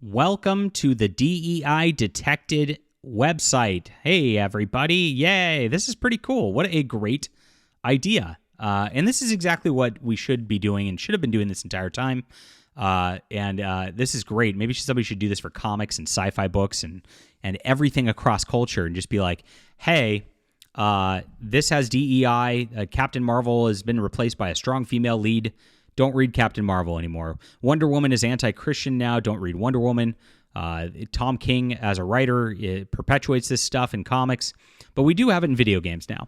Welcome to the DEI Detected website. Hey, everybody. Yay. This is pretty cool. What a great idea. And this is exactly what we should be doing and should have been doing this entire time. This is great. Maybe somebody should do this for comics and sci-fi books and everything across culture and just be like, hey, this has DEI. Captain Marvel has been replaced by a strong female lead. Don't read Captain Marvel anymore. Wonder Woman is anti-Christian now. Don't read Wonder Woman. Tom King, as a writer, it perpetuates this stuff in comics. But we do have it in video games now.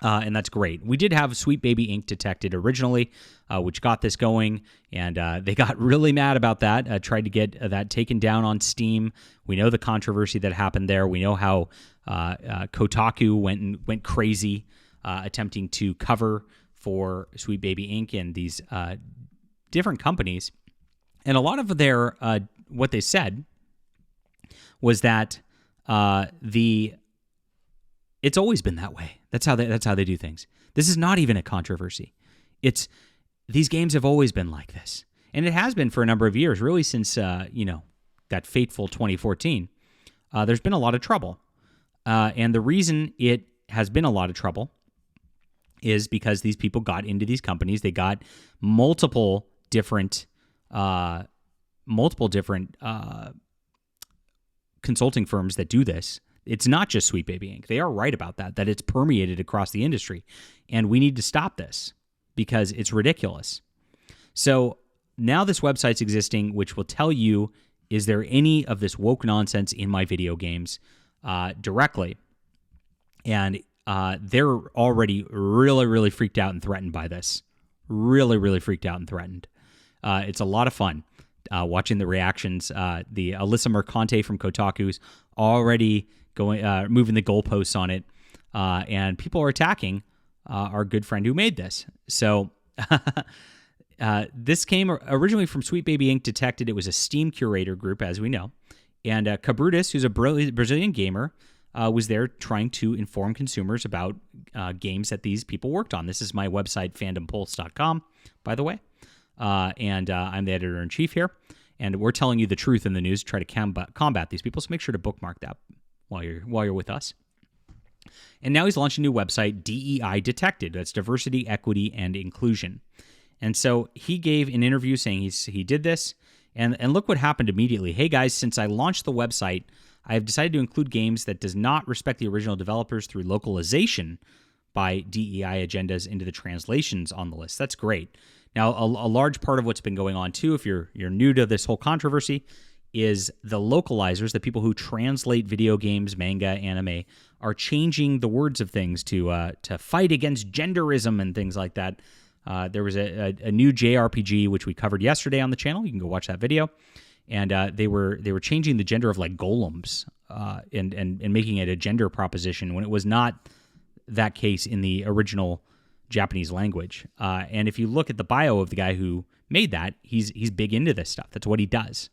And that's great. We did have Sweet Baby Ink Detected originally, which got this going. And they got really mad about that, tried to get that taken down on Steam. We know the controversy that happened there. We know how Kotaku went crazy attempting to cover for Sweet Baby Ink and these different companies. And a lot of their what they said was that it's always been that way. That's how they do things. This is not even a controversy. It's these games have always been like this. And it has been for a number of years, really since that fateful 2014. There's been a lot of trouble. And the reason it has been a lot of trouble is because these people got into these companies. They got multiple different consulting firms that do this. It's not just Sweet Baby Ink. They are right about that it's permeated across the industry. And we need to stop this because it's ridiculous. So now this website's existing, which will tell you, is there any of this woke nonsense in my video games directly? And they're already really, really freaked out and threatened by this. Really, really freaked out and threatened. It's a lot of fun watching the reactions. The Alyssa Mercante from Kotaku's already moving the goalposts on it, and people are attacking our good friend who made this. So this came originally from Sweet Baby Ink Detected. It was a Steam curator group, as we know, and Kabrutus, who's a Brazilian gamer, was there trying to inform consumers about games that these people worked on. This is my website, fandompulse.com, by the way. And I'm the editor-in-chief here. And we're telling you the truth in the news, try to combat these people. So make sure to bookmark that while you're with us. And now he's launched a new website, DEI Detected. That's Diversity, Equity, and Inclusion. And so he gave an interview saying he did this. And look what happened immediately. Hey, guys, since I launched the website, I have decided to include games that does not respect the original developers through localization by DEI agendas into the translations on the list. That's great. Now, a large part of what's been going on, too, if you're new to this whole controversy, is the localizers, the people who translate video games, manga, anime, are changing the words of things to fight against genderism and things like that. There was a new JRPG, which we covered yesterday on the channel. You can go watch that video. And they were changing the gender of like golems and making it a gender proposition when it was not that case in the original Japanese language. And if you look at the bio of the guy who made that, he's big into this stuff. That's what he does.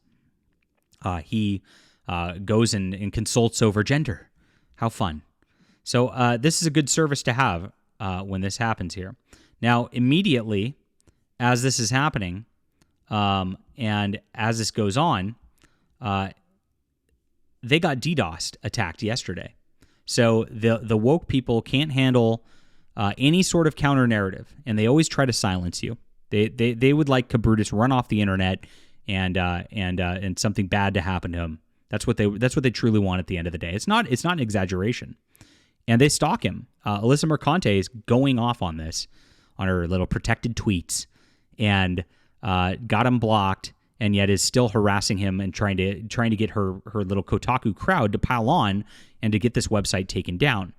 He goes and consults over gender. How fun. So this is a good service to have when this happens here. Now, immediately as this is happening, and as this goes on, they got DDoSed attacked yesterday. So the woke people can't handle any sort of counter narrative, and they always try to silence you. They would like Kabrutus run off the internet and something bad to happen to him. That's what they truly want at the end of the day. It's not an exaggeration, and they stalk him. Alyssa Mercante is going off on this on her little protected tweets, and got him blocked, and yet is still harassing him and trying to get her little Kotaku crowd to pile on and to get this website taken down.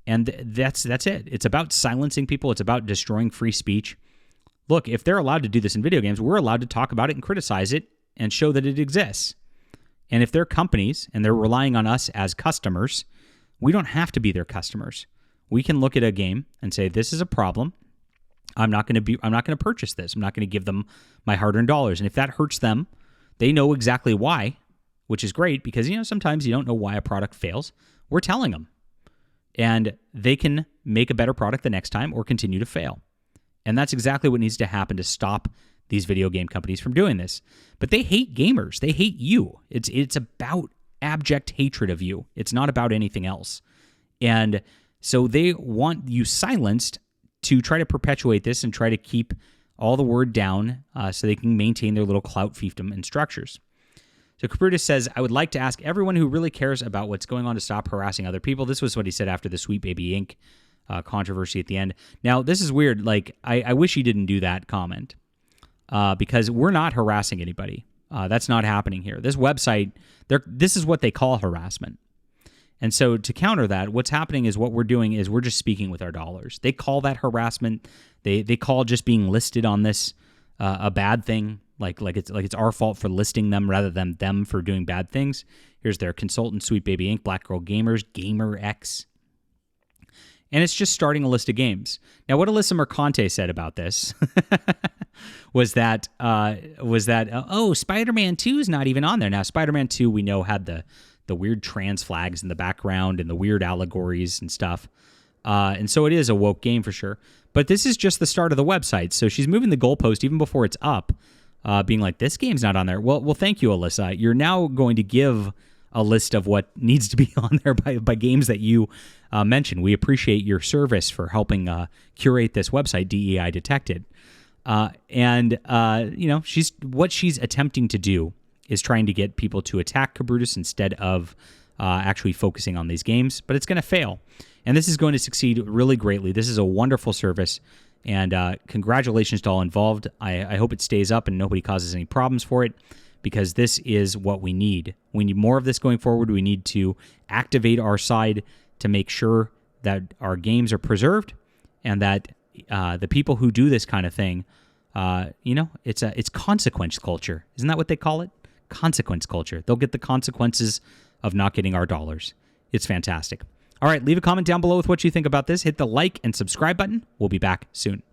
And that's it. It's about silencing people. It's about destroying free speech. Look, if they're allowed to do this in video games, we're allowed to talk about it and criticize it and show that it exists. And if they're companies and they're relying on us as customers, we don't have to be their customers. We can look at a game and say, this is a problem. I'm not going to purchase this. I'm not going to give them my hard-earned dollars. And if that hurts them, they know exactly why, which is great because, sometimes you don't know why a product fails. We're telling them. And they can make a better product the next time or continue to fail. And that's exactly what needs to happen to stop these video game companies from doing this. But they hate gamers. They hate you. It's about abject hatred of you. It's not about anything else. And so they want you silenced to try to perpetuate this and try to keep all the word down so they can maintain their little clout fiefdom and structures. So Kabrutus says, I would like to ask everyone who really cares about what's going on to stop harassing other people. This was what he said after the Sweet Baby Inc. Controversy at the end. Now, this is weird. Like, I wish he didn't do that comment because we're not harassing anybody. That's not happening here. This website, this is what they call harassment. And so to counter that, what's happening is what we're doing is we're just speaking with our dollars. They call that harassment. They call just being listed on this a bad thing. Like it's our fault for listing them rather than them for doing bad things. Here's their consultant, Sweet Baby Inc., Black Girl Gamers, Gamer X. And it's just starting a list of games. Now, what Alyssa Mercante said about this was that Spider-Man 2 is not even on there. Now, Spider-Man 2, we know, had the weird trans flags in the background and the weird allegories and stuff. And so it is a woke game for sure. But this is just the start of the website. So she's moving the goalpost even before it's up, being like, this game's not on there. Well, thank you, Alyssa. You're now going to give a list of what needs to be on there by games that you mentioned. We appreciate your service for helping curate this website, DEI Detected. She's attempting to do is trying to get people to attack Kabrutus instead of actually focusing on these games, but it's going to fail. And this is going to succeed really greatly. This is a wonderful service, and congratulations to all involved. I hope it stays up and nobody causes any problems for it, because this is what we need. We need more of this going forward. We need to activate our side to make sure that our games are preserved and that the people who do this kind of thing, it's consequence culture. Isn't that what they call it? Consequence culture. They'll get the consequences of not getting our dollars. It's fantastic. All right, leave a comment down below with what you think about this. Hit the like and subscribe button. We'll be back soon.